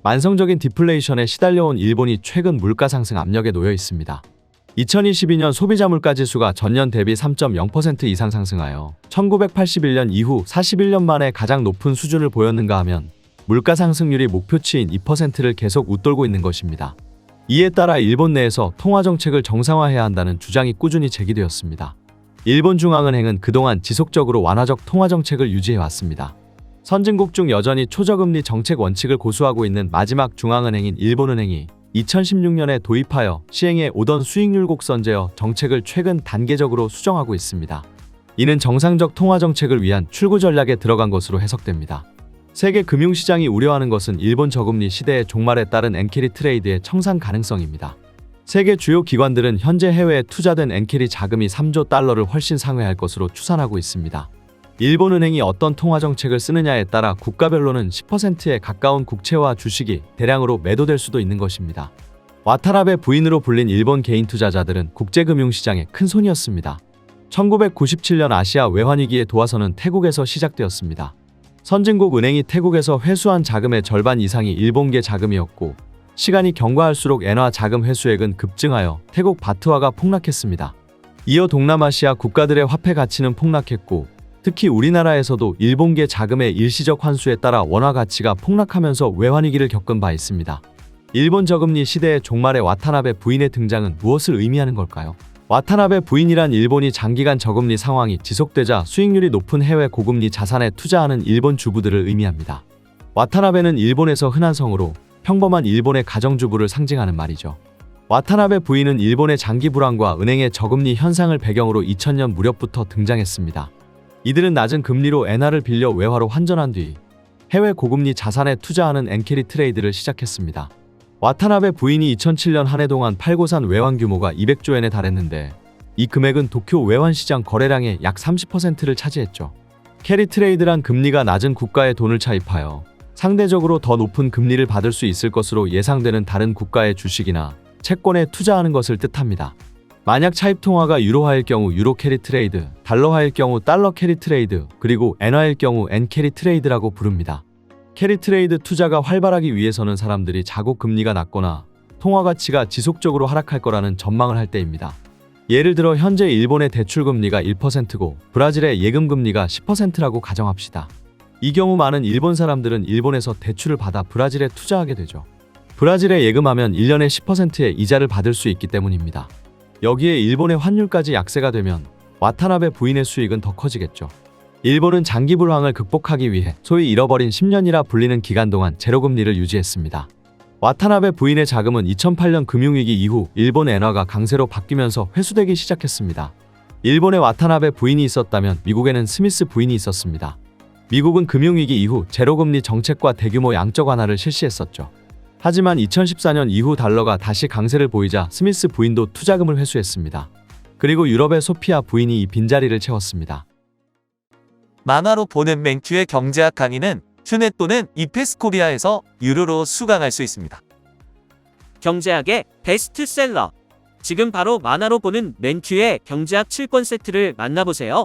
만성적인 디플레이션에 시달려온 일본이 최근 물가 상승 압력에 놓여 있습니다. 2022년 소비자 물가지수가 전년 대비 3.0% 이상 상승하여 1981년 이후 41년 만에 가장 높은 수준을 보였는가 하면 물가 상승률이 목표치인 2%를 계속 웃돌고 있는 것입니다. 이에 따라 일본 내에서 통화정책을 정상화해야 한다는 주장이 꾸준히 제기되었습니다. 일본 중앙은행은 그동안 지속적으로 완화적 통화정책을 유지해왔습니다. 선진국 중 여전히 초저금리 정책 원칙을 고수하고 있는 마지막 중앙은행인 일본은행이 2016년에 도입하여 시행해 오던 수익률 곡선제어 정책을 최근 단계적으로 수정하고 있습니다. 이는 정상적 통화정책을 위한 출구 전략에 들어간 것으로 해석됩니다. 세계 금융시장이 우려하는 것은 일본 저금리 시대의 종말에 따른 엔캐리 트레이드의 청산 가능성입니다. 세계 주요 기관들은 현재 해외에 투자된 엔캐리 자금이 3조 달러를 훨씬 상회할 것으로 추산하고 있습니다. 일본은행이 어떤 통화정책을 쓰느냐에 따라 국가별로는 10%에 가까운 국채와 주식이 대량으로 매도될 수도 있는 것입니다. 와타나베 부인으로 불린 일본 개인 투자자들은 국제금융시장의 큰 손이었습니다. 1997년 아시아 외환위기의 도화선은 태국에서 시작되었습니다. 선진국 은행이 태국에서 회수한 자금의 절반 이상이 일본계 자금이었고 시간이 경과할수록 엔화 자금 회수액은 급증하여 태국 바트화가 폭락했습니다. 이어 동남아시아 국가들의 화폐 가치는 폭락했고 특히 우리나라에서도 일본계 자금의 일시적 환수에 따라 원화 가치가 폭락하면서 외환위기를 겪은 바 있습니다. 일본 저금리 시대의 종말에 와타나베 부인의 등장은 무엇을 의미하는 걸까요? 와타나베 부인이란 일본이 장기간 저금리 상황이 지속되자 수익률이 높은 해외 고금리 자산에 투자하는 일본 주부들을 의미합니다. 와타나베는 일본에서 흔한 성으로 평범한 일본의 가정주부를 상징하는 말이죠. 와타나베 부인은 일본의 장기 불황과 은행의 저금리 현상을 배경으로 2000년 무렵부터 등장했습니다. 이들은 낮은 금리로 엔화를 빌려 외화로 환전한 뒤 해외 고금리 자산에 투자하는 엔캐리 트레이드를 시작했습니다. 와타나베 부인이 2007년 한 해 동안 팔고 산 외환 규모가 200조엔에 달했는데 이 금액은 도쿄 외환시장 거래량의 약 30%를 차지했죠. 캐리 트레이드란 금리가 낮은 국가에 돈을 차입하여 상대적으로 더 높은 금리를 받을 수 있을 것으로 예상되는 다른 국가의 주식이나 채권에 투자하는 것을 뜻합니다. 만약 차입 통화가 유로화일 경우 유로 캐리 트레이드, 달러화일 경우 달러 캐리 트레이드, 그리고 엔화일 경우 엔 캐리 트레이드라고 부릅니다. 캐리 트레이드 투자가 활발하기 위해서는 사람들이 자국 금리가 낮거나 통화 가치가 지속적으로 하락할 거라는 전망을 할 때입니다. 예를 들어 현재 일본의 대출 금리가 1%고 브라질의 예금 금리가 10%라고 가정합시다. 이 경우 많은 일본 사람들은 일본에서 대출을 받아 브라질에 투자하게 되죠. 브라질에 예금하면 1년에 10%의 이자를 받을 수 있기 때문입니다. 여기에 일본의 환율까지 약세가 되면 와타나베 부인의 수익은 더 커지겠죠. 일본은 장기 불황을 극복하기 위해 소위 잃어버린 10년이라 불리는 기간 동안 제로금리를 유지했습니다. 와타나베 부인의 자금은 2008년 금융위기 이후 일본 엔화가 강세로 바뀌면서 회수되기 시작했습니다. 일본에 와타나베 부인이 있었다면 미국에는 스미스 부인이 있었습니다. 미국은 금융위기 이후 제로금리 정책과 대규모 양적 완화를 실시했었죠. 하지만 2014년 이후 달러가 다시 강세를 보이자 스미스 부인도 투자금을 회수했습니다. 그리고 유럽의 소피아 부인이 이 빈자리를 채웠습니다. 만화로 보는 맹큐의 경제학 강의는 휴넷 또는 이페스코리아에서 유료로 수강할 수 있습니다. 경제학의 베스트셀러. 지금 바로 만화로 보는 맹큐의 경제학 7권 세트를 만나보세요.